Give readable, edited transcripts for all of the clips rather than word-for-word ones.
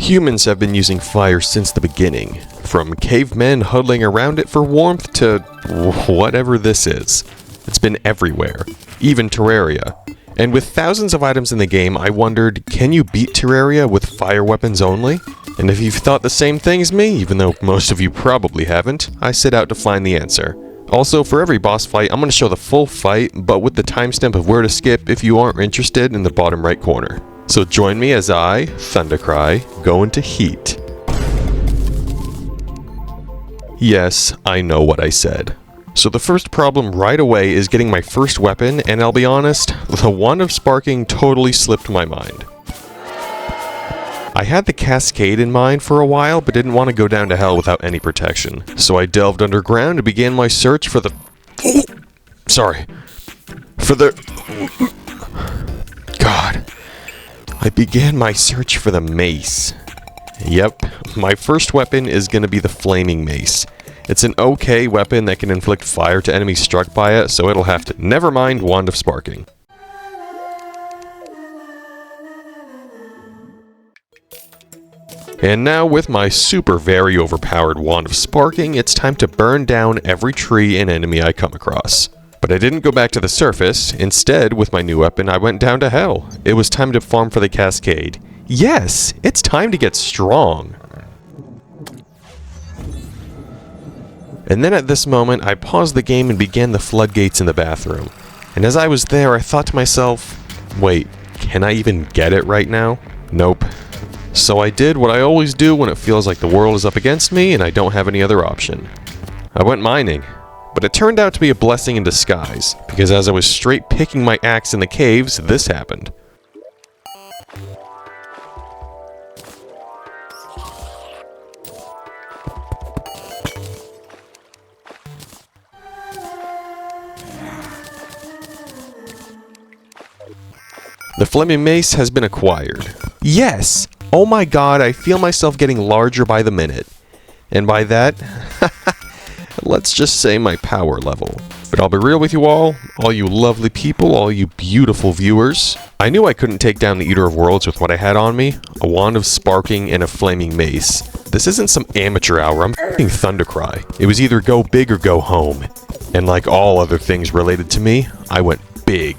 Humans have been using fire since the beginning, from cavemen huddling around it for warmth to whatever this is. It's been everywhere, even Terraria. And with thousands of items in the game, I wondered, can you beat Terraria with fire weapons only? And if you've thought the same thing as me, even though most of you probably haven't, I set out to find the answer. Also, for every boss fight, I'm going to show the full fight, but with the timestamp of where to skip if you aren't interested in the bottom right corner. So join me as I, Thundercry, go into heat. Yes, I know what I said. So the first problem right away is getting my first weapon, and I'll be honest, the Wand of Sparking totally slipped my mind. I had the Cascade in mind for a while, but didn't want to go down to hell without any protection. So I delved underground and began my search for the... God. I began my search for the mace. Yep, my first weapon is going to be the Flaming Mace. It's an okay weapon that can inflict fire to enemies struck by it, so it'll have to... Never mind Wand of Sparking. And now with my super very overpowered Wand of Sparking, it's time to burn down every tree and enemy I come across. But I didn't go back to the surface. Instead, with my new weapon, I went down to hell. It was time to farm for the Cascade. Yes, it's time to get strong. And then at this moment, I paused the game and began the floodgates in the bathroom. And as I was there, I thought to myself, wait, can I even get it right now? Nope. So I did what I always do when it feels like the world is up against me and I don't have any other option. I went mining. But it turned out to be a blessing in disguise, because as I was straight picking my axe in the caves, this happened. The Flaming Mace has been acquired. Yes! Oh my god, I feel myself getting larger by the minute. And by that, let's just say my power level. But I'll be real with you all you lovely people, all you beautiful viewers. I knew I couldn't take down the Eater of Worlds with what I had on me, a Wand of Sparking and a Flaming Mace. This isn't some amateur hour, I'm f***ing Thundercry. It was either go big or go home. And like all other things related to me, I went big.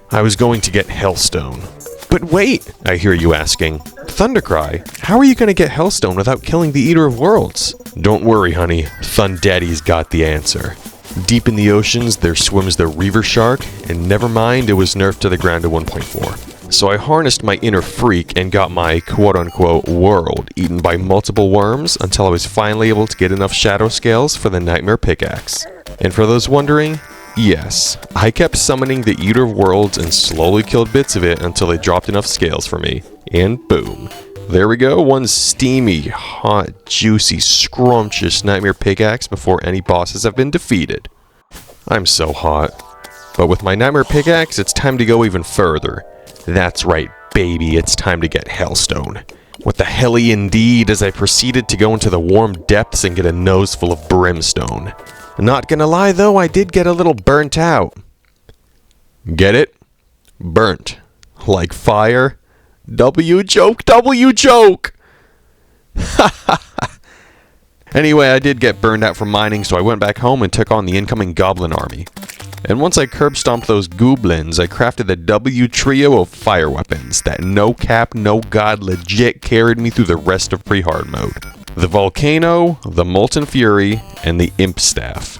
I was going to get Hellstone. But wait, I hear you asking. Thundercry, how are you going to get Hellstone without killing the Eater of Worlds? Don't worry, honey. Thundaddy's got the answer. Deep in the oceans, there swims the Reaver Shark, and never mind, it was nerfed to the ground at 1.4. So I harnessed my inner freak and got my quote-unquote world eaten by multiple worms until I was finally able to get enough shadow scales for the Nightmare Pickaxe. And for those wondering, yes, I kept summoning the Eater of Worlds and slowly killed bits of it until they dropped enough scales for me. And boom. There we go, one steamy, hot, juicy, scrumptious Nightmare Pickaxe before any bosses have been defeated. I'm so hot. But with my Nightmare Pickaxe, it's time to go even further. That's right, baby, it's time to get Hellstone. What the helly indeed, as I proceeded to go into the warm depths and get a nose full of brimstone. Not gonna lie though, I did get a little burnt out. Get it? Burnt. Like fire. W joke, W joke! Anyway, I did get burned out from mining, so I went back home and took on the incoming goblin army. And once I curb stomped those goblins, I crafted the W trio of fire weapons that no cap, no god legit carried me through the rest of pre-hard mode. The Volcano, the Molten Fury, and the Imp Staff.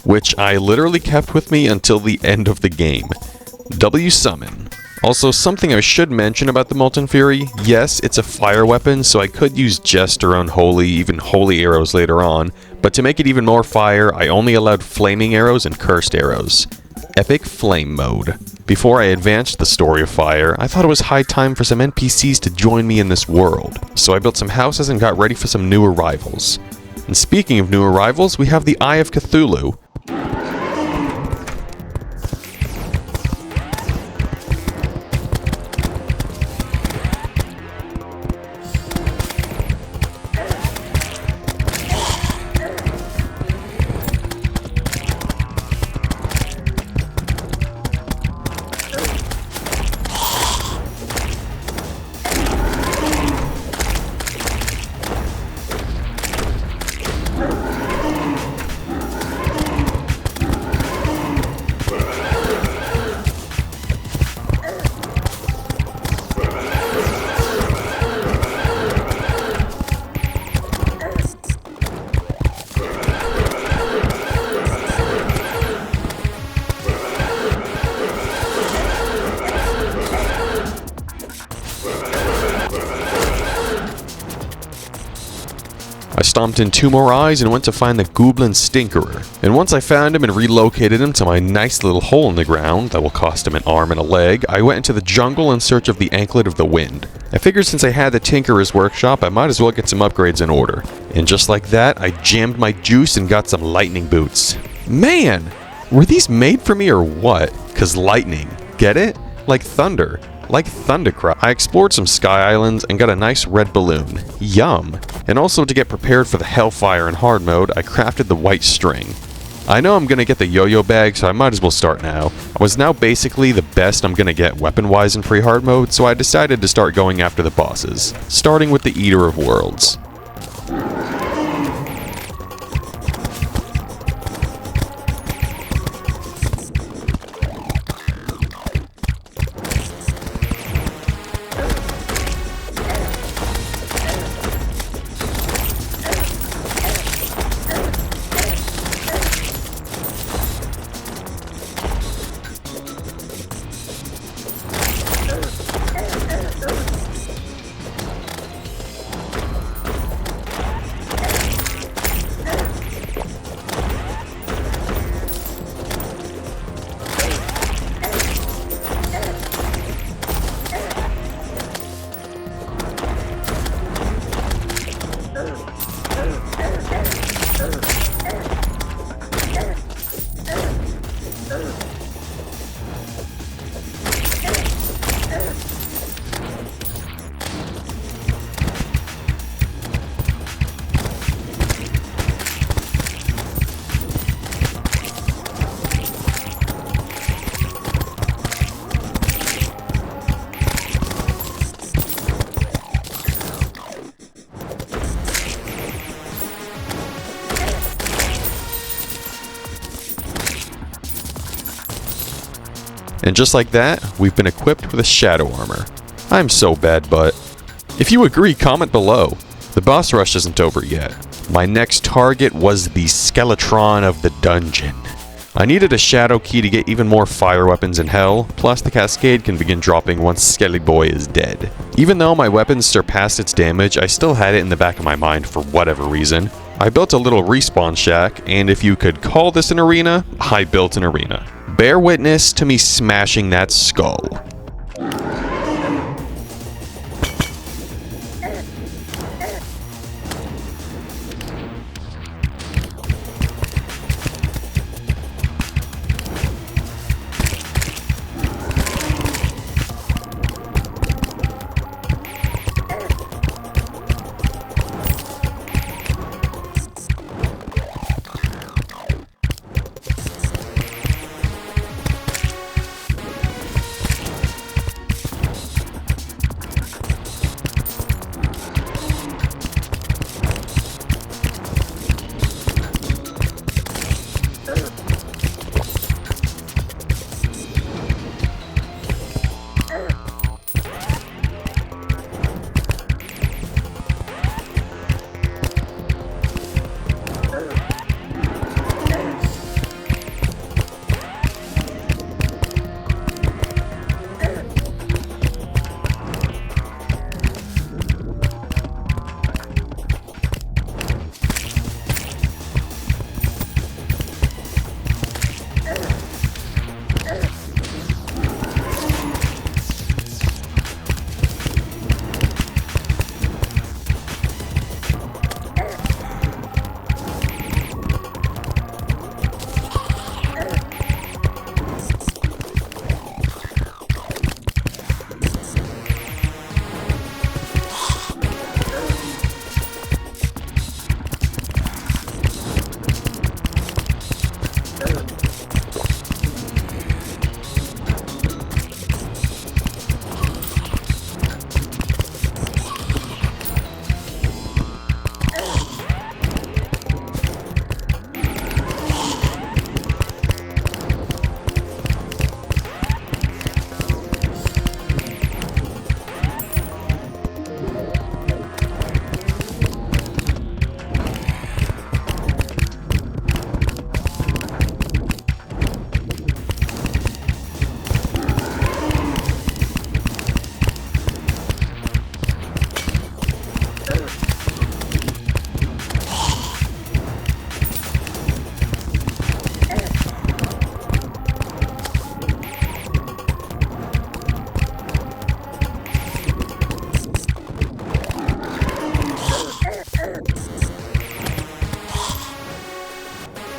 Which I literally kept with me until the end of the game. W Summon. Also, something I should mention about the Molten Fury, yes, it's a fire weapon, so I could use Jester, Unholy, even Holy Arrows later on, but to make it even more fire, I only allowed Flaming Arrows and Cursed Arrows. Epic Flame Mode. Before I advanced the story of fire, I thought it was high time for some NPCs to join me in this world, so I built some houses and got ready for some new arrivals. And speaking of new arrivals, we have the Eye of Cthulhu. stomped in 2 more eyes and went to find the Goblin Stinkerer. And once I found him and relocated him to my nice little hole in the ground that will cost him an arm and a leg, I went into the jungle in search of the Anklet of the Wind. I figured since I had the Tinkerer's workshop, I might as well get some upgrades in order. And just like that, I jammed my juice and got some lightning boots. Man, were these made for me or what? 'Cause lightning, get it? Like thunder. Like Thundercry. I explored some sky islands and got a nice red balloon. Yum. And also to get prepared for the Hellfire in hard mode, I crafted the white string. I know I'm gonna get the yo-yo bag, so I might as well start now. I was now basically the best I'm gonna get weapon-wise in pre-hard mode, so I decided to start going after the bosses, starting with the Eater of Worlds. And just like that, we've been equipped with a shadow armor. I'm so bad, but if you agree, comment below. The boss rush isn't over yet. My next target was the Skeletron of the dungeon. I needed a shadow key to get even more fire weapons in hell, plus the cascade can begin dropping once Skelly Boy is dead. Even though my weapons surpassed its damage, I still had it in the back of my mind for whatever reason. I built a little respawn shack, and if you could call this an arena, I built an arena. Bear witness to me smashing that skull.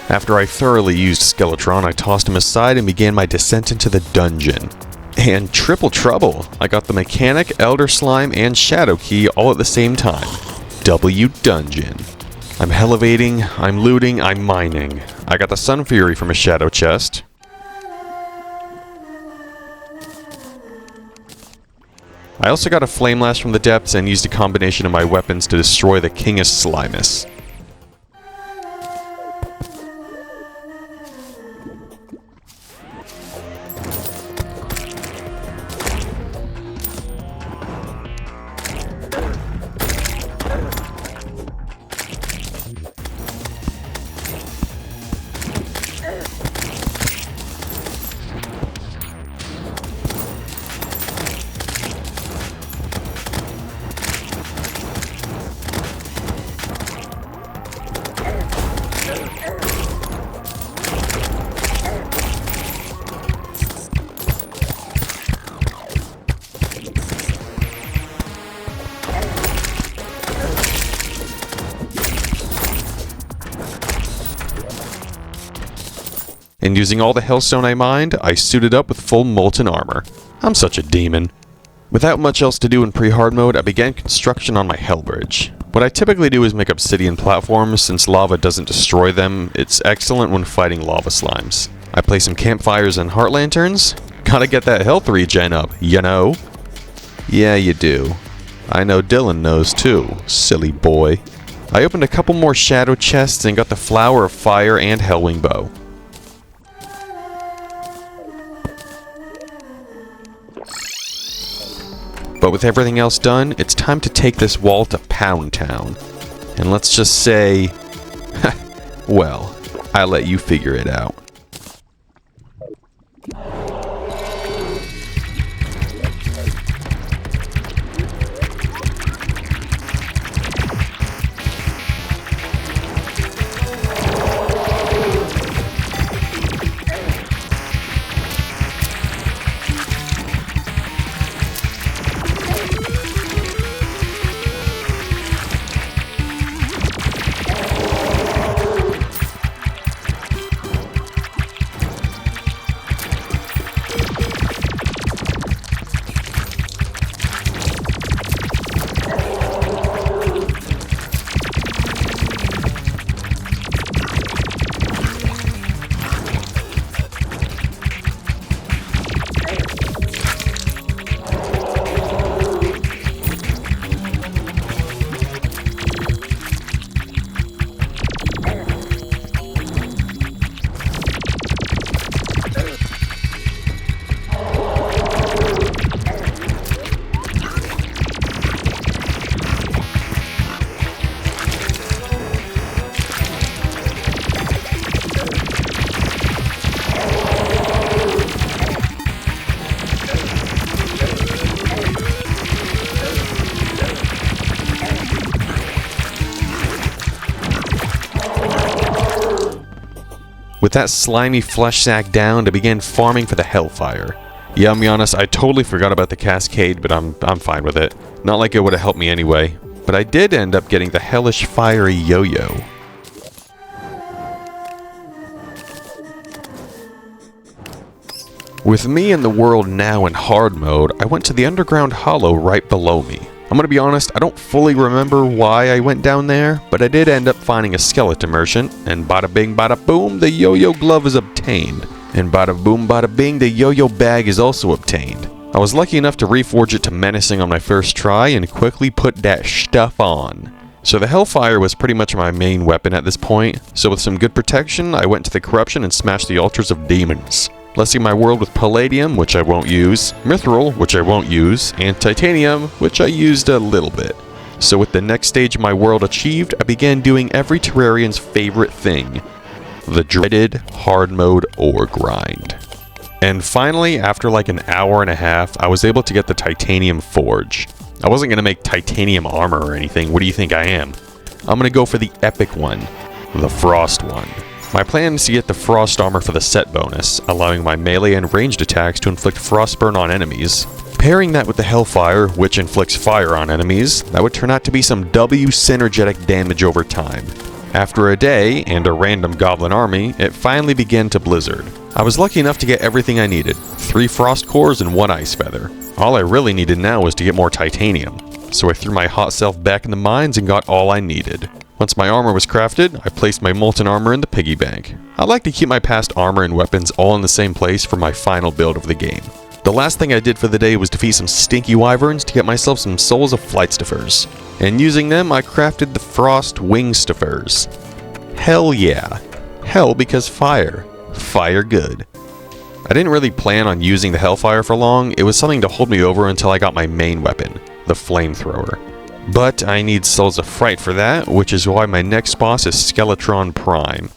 After I thoroughly used Skeletron, I tossed him aside and began my descent into the dungeon. And triple trouble! I got the Mechanic, Elder Slime, and Shadow Key all at the same time. W Dungeon. I'm elevating, I'm looting, I'm mining. I got the Sun Fury from a Shadow Chest. I also got a Flame Lash from the depths and used a combination of my weapons to destroy the King of Slimus. And using all the Hellstone I mined, I suited up with full molten armor. I'm such a demon. Without much else to do in pre-hard mode, I began construction on my Hell Bridge. What I typically do is make obsidian platforms. Since lava doesn't destroy them, it's excellent when fighting lava slimes. I place some campfires and heart lanterns. Gotta get that health regen up, you know? Yeah, you do. I know Dylan knows too, silly boy. I opened a couple more shadow chests and got the Flower of Fire and Hellwing Bow. But with everything else done, it's time to take this wall to Pound Town. And let's just say, well, I'll let you figure it out. With that slimy flesh sack down, I began farming for the Hellfire. Yeah, I'll be honest, I totally forgot about the Cascade, but I'm fine with it. Not like it would have helped me anyway. But I did end up getting the Hellish Fiery Yo-Yo. With me and the world now in hard mode, I went to the underground hollow right below me. I'm gonna be honest, I don't fully remember why I went down there, but I did end up finding a skeleton merchant, and bada bing bada boom, the yo-yo glove is obtained. And bada boom bada bing, the yo-yo bag is also obtained. I was lucky enough to reforge it to menacing on my first try and quickly put that stuff on. So the Hellfire was pretty much my main weapon at this point, so with some good protection, I went to the corruption and smashed the altars of demons. Blessing my world with Palladium, which I won't use, Mithril, which I won't use, and Titanium, which I used a little bit. So with the next stage of my world achieved, I began doing every Terrarian's favorite thing, the dreaded hard mode ore grind. And finally, after like an hour and a half, I was able to get the Titanium Forge. I wasn't going to make Titanium armor or anything, what do you think I am? I'm going to go for the epic one, the Frost one. My plan is to get the Frost armor for the set bonus, allowing my melee and ranged attacks to inflict frostburn on enemies. Pairing that with the Hellfire, which inflicts fire on enemies, that would turn out to be some W synergetic damage over time. After a day and a random goblin army, it finally began to blizzard. I was lucky enough to get everything I needed, 3 frost cores and 1 ice feather. All I really needed now was to get more titanium, so I threw my hot self back in the mines and got all I needed. Once my armor was crafted, I placed my molten armor in the piggy bank. I like to keep my past armor and weapons all in the same place for my final build of the game. The last thing I did for the day was defeat some stinky wyverns to get myself some souls of flight stiffers. And using them, I crafted the frost wing stiffers. Hell yeah. Hell because fire. Fire good. I didn't really plan on using the hellfire for long. It was something to hold me over until I got my main weapon, the flamethrower. But I need souls of fright for that, which is why my next boss is Skeletron Prime.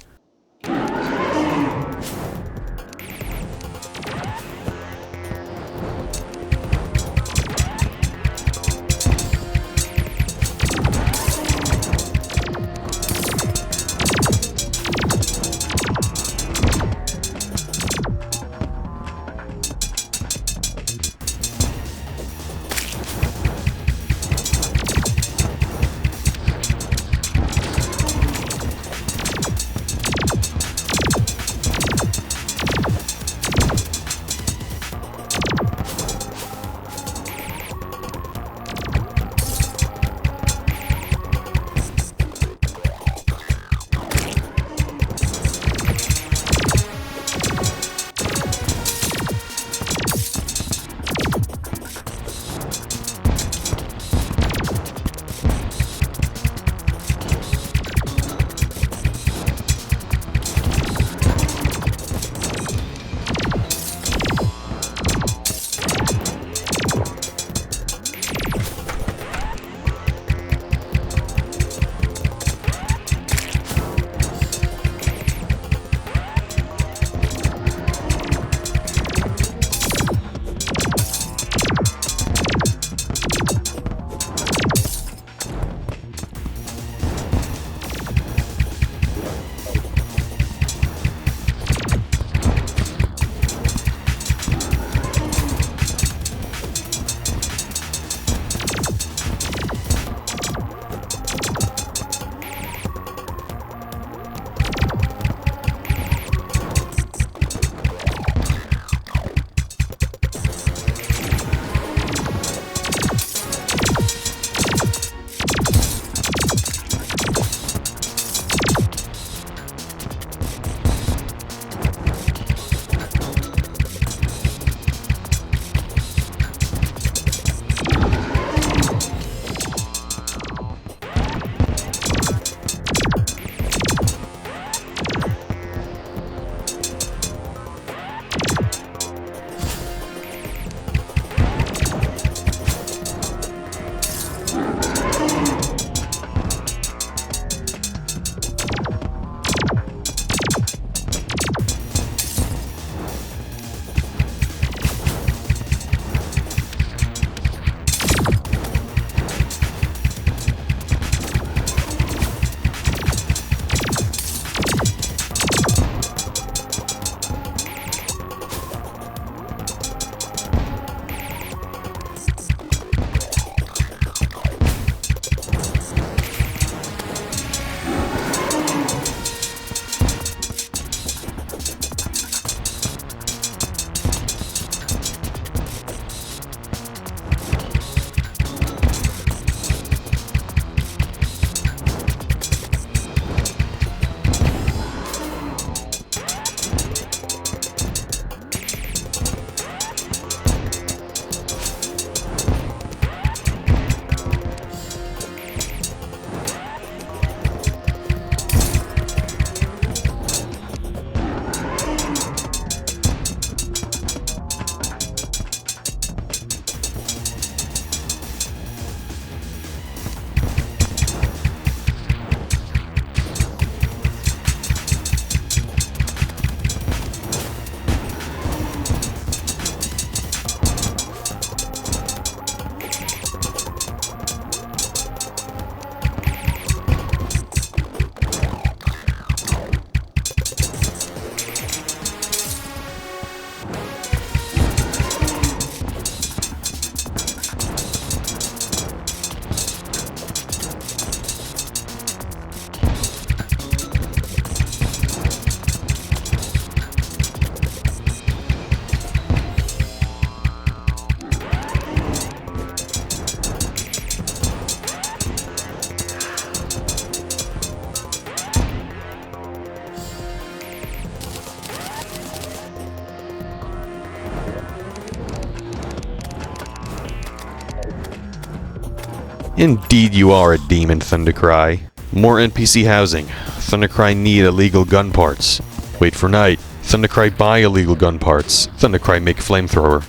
Indeed you are a demon, Thundercry. More NPC housing. Thundercry need illegal gun parts. Wait for night. Thundercry buy illegal gun parts. Thundercry make flamethrower.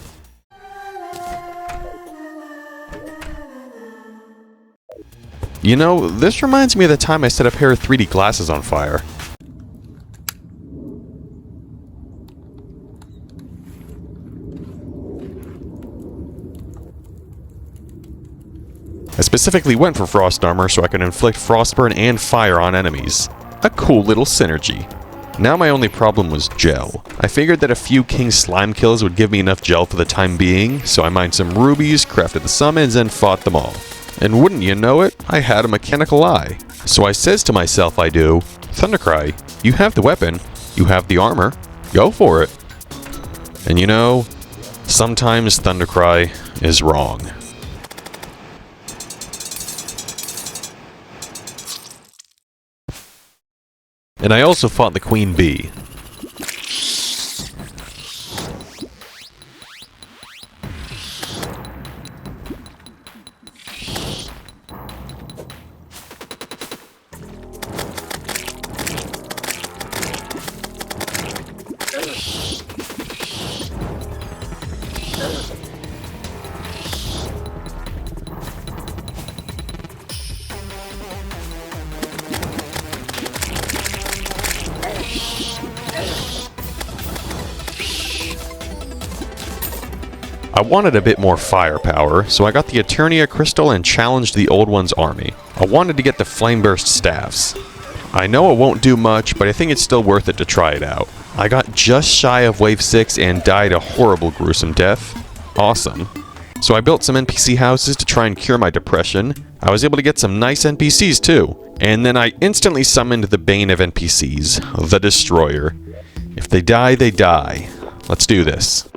You know, this reminds me of the time I set a pair of 3D glasses on fire. I specifically went for frost armor so I could inflict frostburn and fire on enemies. A cool little synergy. Now my only problem was gel. I figured that a few king slime kills would give me enough gel for the time being, so I mined some rubies, crafted the summons, and fought them all. And wouldn't you know it, I had a mechanical eye. So I says to myself I do, Thundercry, you have the weapon, you have the armor, go for it. And you know, sometimes Thundercry is wrong. And I also fought the Queen Bee. I wanted a bit more firepower, so I got the Eternia Crystal and challenged the Old One's army. I wanted to get the Flameburst Staffs. I know it won't do much, but I think it's still worth it to try it out. I got just shy of Wave 6 and died a horrible gruesome death. Awesome. So I built some NPC houses to try and cure my depression. I was able to get some nice NPCs too. And then I instantly summoned the bane of NPCs, the Destroyer. If they die, they die. Let's do this.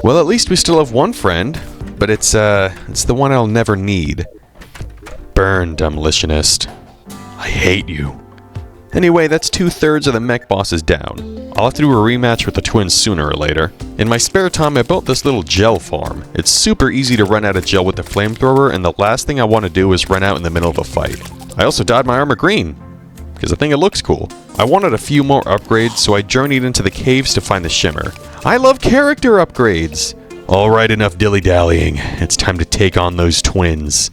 Well, at least we still have one friend, but it's the one I'll never need. Burn, demolitionist. I hate you. Anyway, that's 2/3 of the mech bosses down. I'll have to do a rematch with the twins sooner or later. In my spare time, I built this little gel farm. It's super easy to run out of gel with the flamethrower, and the last thing I want to do is run out in the middle of a fight. I also dyed my armor green, because I think it looks cool. I wanted a few more upgrades, so I journeyed into the caves to find the shimmer. I love character upgrades! Alright, enough dilly-dallying. It's time to take on those twins.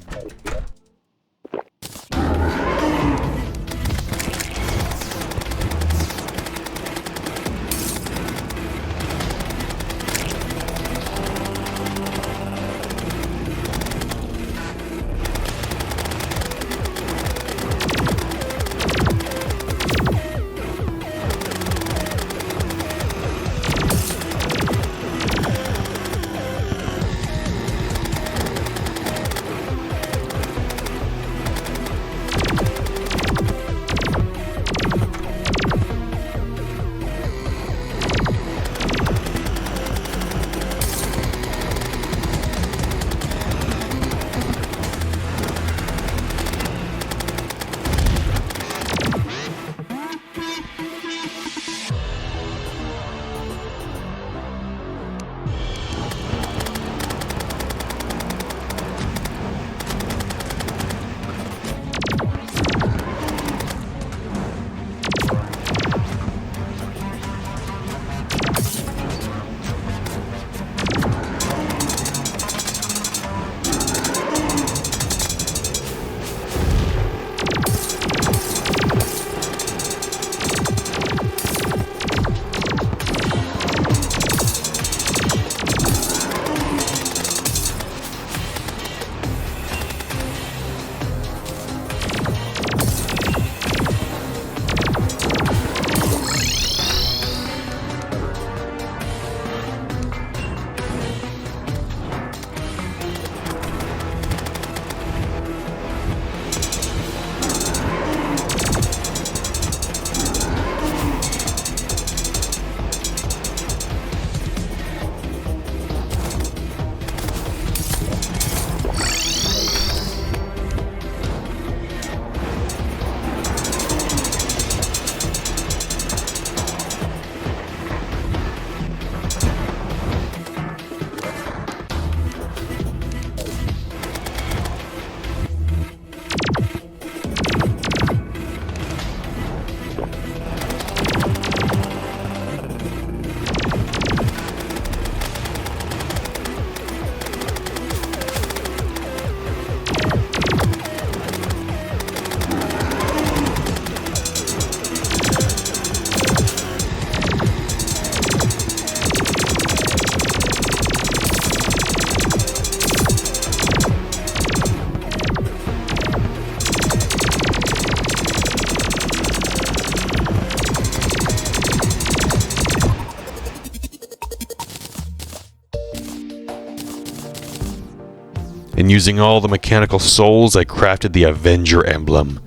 And using all the mechanical souls, I crafted the Avenger emblem.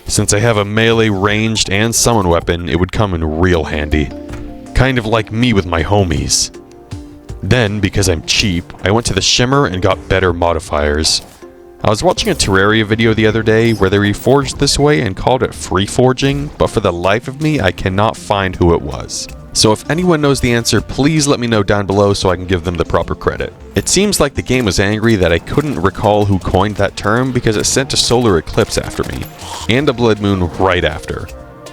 Since I have a melee, ranged, and summon weapon, it would come in real handy. Kind of like me with my homies. Then, because I'm cheap, I went to the shimmer and got better modifiers. I was watching a Terraria video the other day where they reforged this way and called it free forging, but for the life of me, I cannot find who it was. So if anyone knows the answer, please let me know down below so I can give them the proper credit. It seems like the game was angry that I couldn't recall who coined that term because it sent a solar eclipse after me, and a blood moon right after.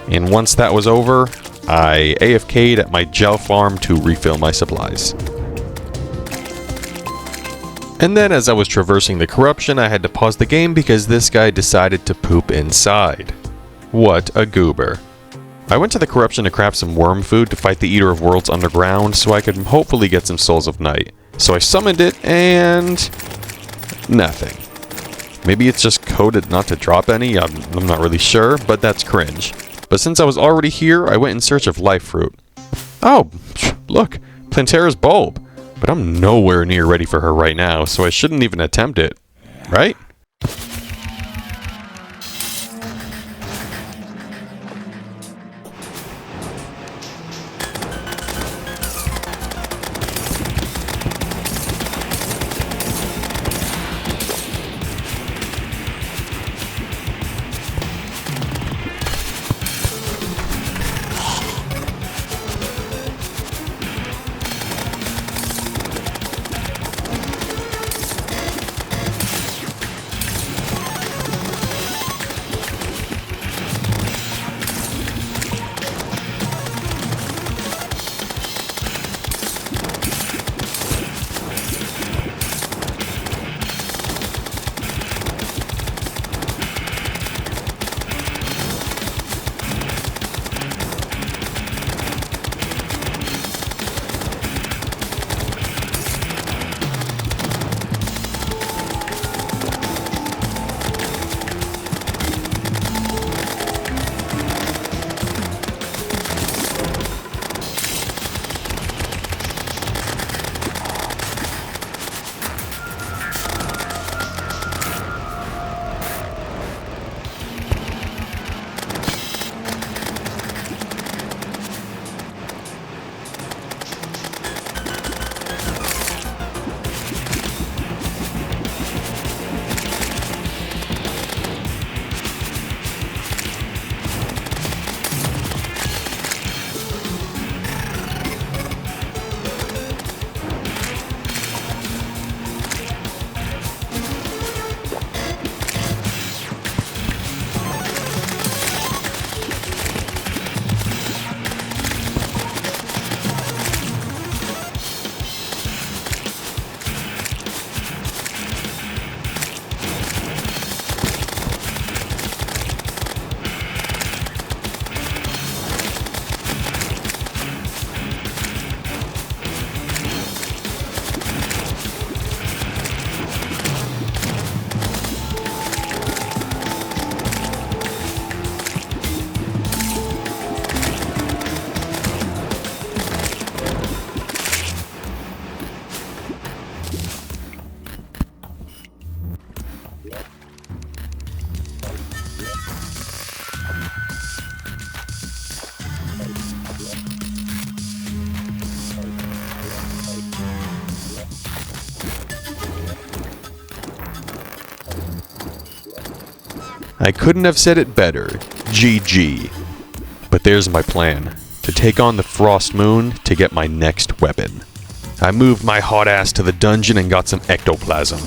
And once that was over, I AFK'd at my gel farm to refill my supplies. And then as I was traversing the corruption, I had to pause the game because this guy decided to poop inside. What a goober. I went to the corruption to craft some worm food to fight the Eater of Worlds underground so I could hopefully get some Souls of Night. So I summoned it and... nothing. Maybe it's just coded not to drop any, I'm not really sure, but that's cringe. But since I was already here, I went in search of life fruit. Oh, look, Plantera's bulb. But I'm nowhere near ready for her right now, so I shouldn't even attempt it. Right? I couldn't have said it better. GG. But there's my plan. To take on the Frost Moon to get my next weapon. I moved my hot ass to the dungeon and got some ectoplasm.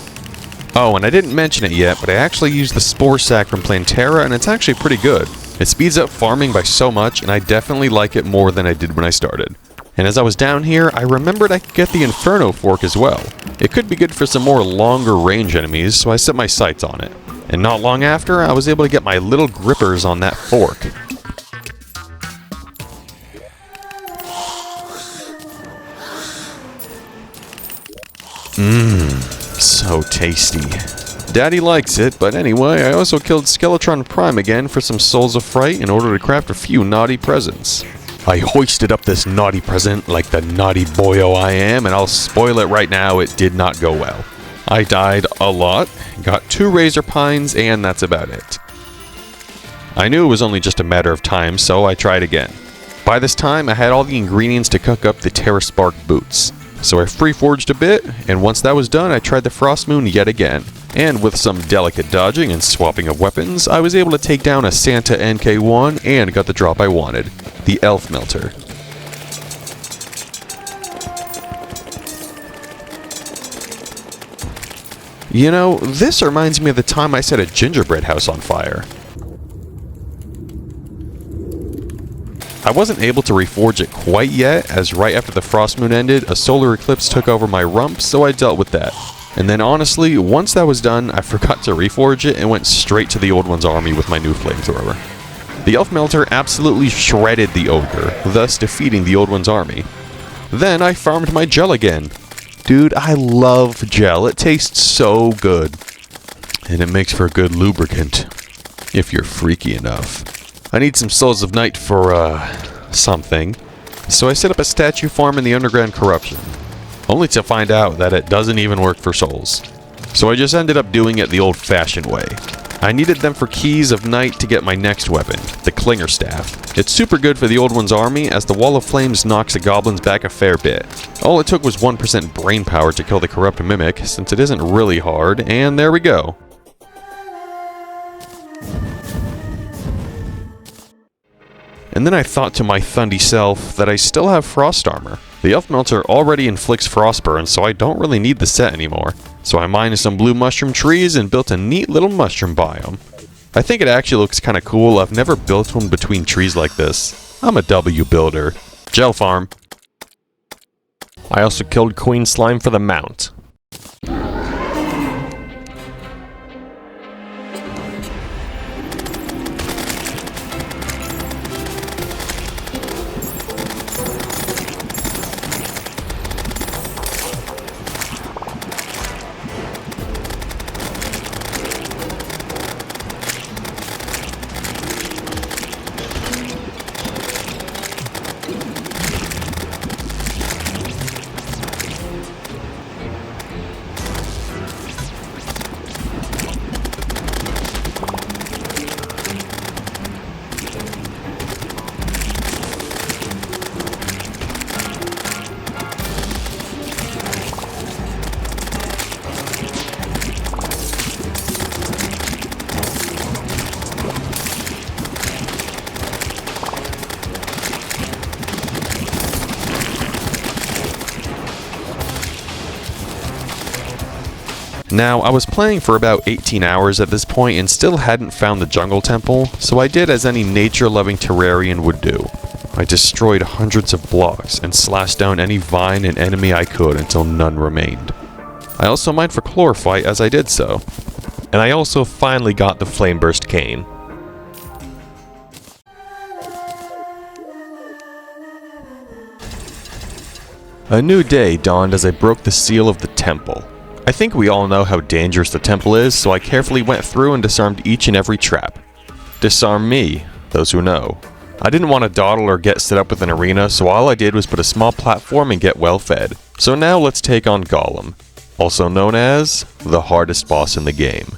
Oh, and I didn't mention it yet, but I actually used the Spore Sack from Terraria, and it's actually pretty good. It speeds up farming by so much, and I definitely like it more than I did when I started. And as I was down here, I remembered I could get the Inferno Fork as well. It could be good for some more longer range enemies, so I set my sights on it. And not long after, I was able to get my little grippers on that fork. So tasty. Daddy likes it, but anyway, I also killed Skeletron Prime again for some Souls of Fright in order to craft a few naughty presents. I hoisted up this naughty present like the naughty boyo I am, and I'll spoil it right now, it did not go well. I died a lot, got 2 Razor Pines, and that's about it. I knew it was only just a matter of time, so I tried again. By this time, I had all the ingredients to cook up the Terraspark boots. So I free-forged a bit, and once that was done, I tried the Frost Moon yet again. And with some delicate dodging and swapping of weapons, I was able to take down a Santa NK1 and got the drop I wanted, the Elf Melter. You know, this reminds me of the time I set a gingerbread house on fire. I wasn't able to reforge it quite yet, as right after the Frost Moon ended, a solar eclipse took over my rump, so I dealt with that. And then honestly, once that was done, I forgot to reforge it and went straight to the Old One's army with my new flamethrower. The Elf Melter absolutely shredded the ogre, thus defeating the Old One's army. Then I farmed my gel again. Dude, I love gel, it tastes so good. And it makes for a good lubricant, if you're freaky enough. I need some Souls of Night for, something. So I set up a statue farm in the Underground Corruption. Only to find out that it doesn't even work for souls. So I just ended up doing it the old-fashioned way. I needed them for Keys of Night to get my next weapon, the Clinger Staff. It's super good for the Old One's army, as the Wall of Flames knocks the goblins back a fair bit. All it took was 1% brain power to kill the Corrupt Mimic, since it isn't really hard, and there we go. And then I thought to my thundy self that I still have frost armor. The Elf Melter already inflicts frostburn, so I don't really need the set anymore. So I mined some blue mushroom trees and built a neat little mushroom biome. I think it actually looks kinda cool. I've never built one between trees like this. I'm a W builder. Gel farm. I also killed Queen Slime for the mount. Now, I was playing for about 18 hours at this point and still hadn't found the jungle temple, so I did as any nature-loving Terrarian would do. I destroyed hundreds of blocks and slashed down any vine and enemy I could until none remained. I also mined for chlorophyte as I did so. And I also finally got the Flameburst cane. A new day dawned as I broke the seal of the temple. I think we all know how dangerous the temple is, so I carefully went through and disarmed each and every trap. Disarm me, those who know. I didn't want to dawdle or get set up with an arena, so all I did was put a small platform and get well fed. So now let's take on Golem, also known as the hardest boss in the game.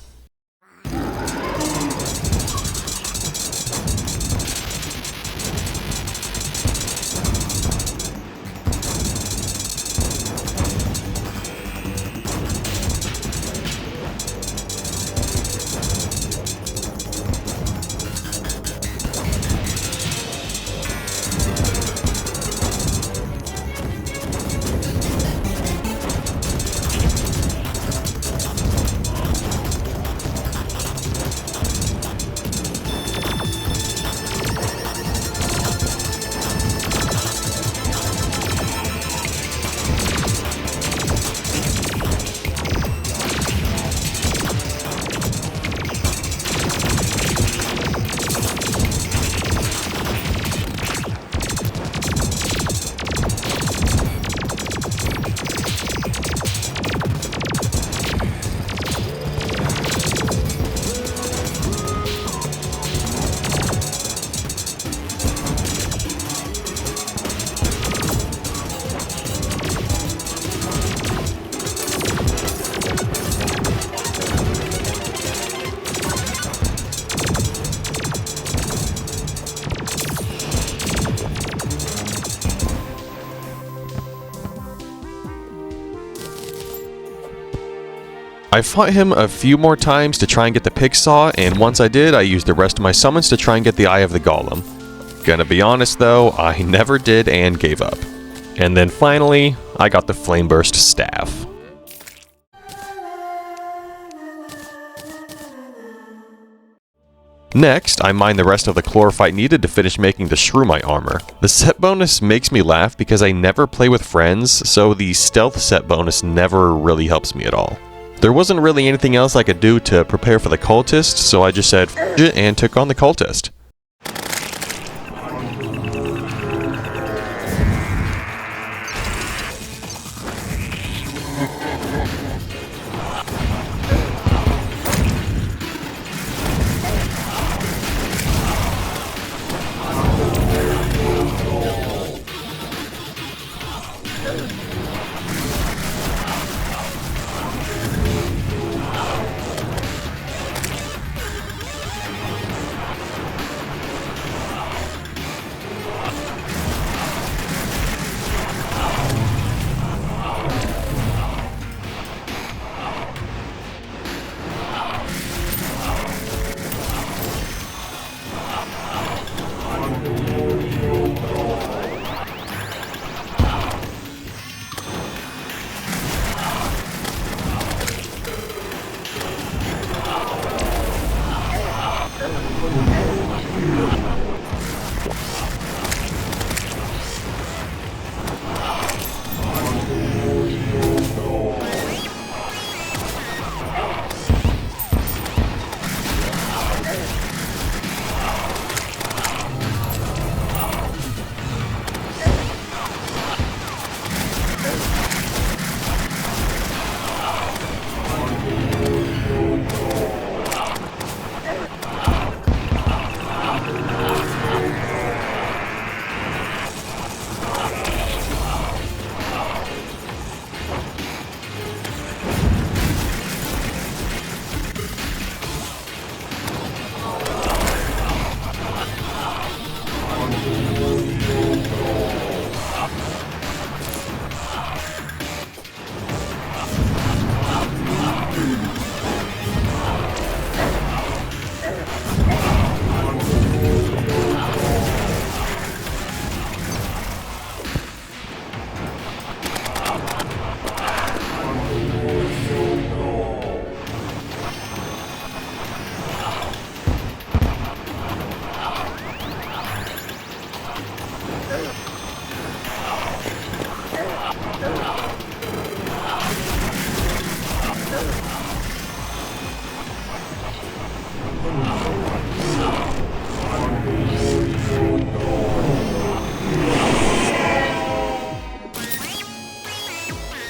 I fought him a few more times to try and get the pick saw, and once I did, I used the rest of my summons to try and get the Eye of the Golem. Gonna be honest though, I never did and gave up. And then finally, I got the Flameburst Staff. Next, I mined the rest of the chlorophyte needed to finish making the Shroomite armor. The set bonus makes me laugh because I never play with friends, so the stealth set bonus never really helps me at all. There wasn't really anything else I could do to prepare for the cultist, so I just said f it and took on the cultist.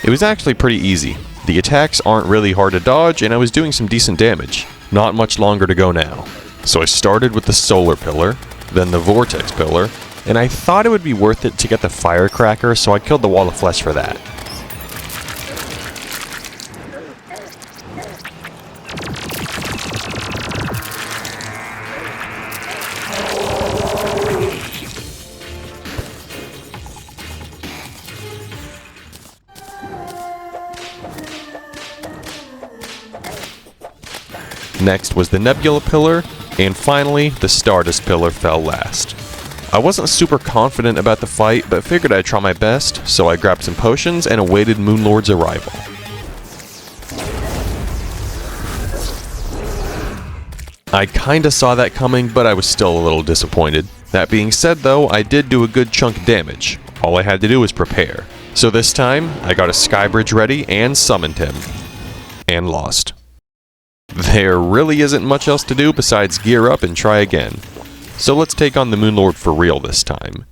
It was actually pretty easy. The attacks aren't really hard to dodge, and I was doing some decent damage. Not much longer to go now. So I started with the Solar Pillar, then the Vortex Pillar, and I thought it would be worth it to get the Firecracker, so I killed the Wall of Flesh for that. Next was the Nebula Pillar, and finally, the Stardust Pillar fell last. I wasn't super confident about the fight, but figured I'd try my best, so I grabbed some potions and awaited Moonlord's arrival. I kinda saw that coming, but I was still a little disappointed. That being said though, I did do a good chunk of damage. All I had to do was prepare. So this time, I got a Skybridge ready and summoned him. And lost. There really isn't much else to do besides gear up and try again. So let's take on the Moonlord for real this time.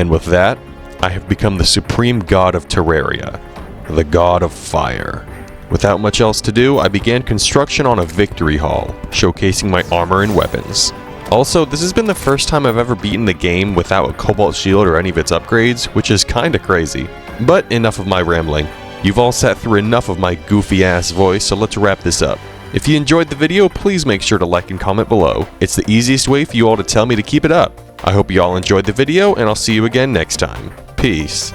And with that, I have become the supreme god of Terraria, the god of fire. Without much else to do, I began construction on a victory hall, showcasing my armor and weapons. Also, this has been the first time I've ever beaten the game without a cobalt shield or any of its upgrades, which is kinda crazy. But enough of my rambling. You've all sat through enough of my goofy ass voice, so let's wrap this up. If you enjoyed the video, please make sure to like and comment below. It's the easiest way for you all to tell me to keep it up. I hope you all enjoyed the video, and I'll see you again next time. Peace.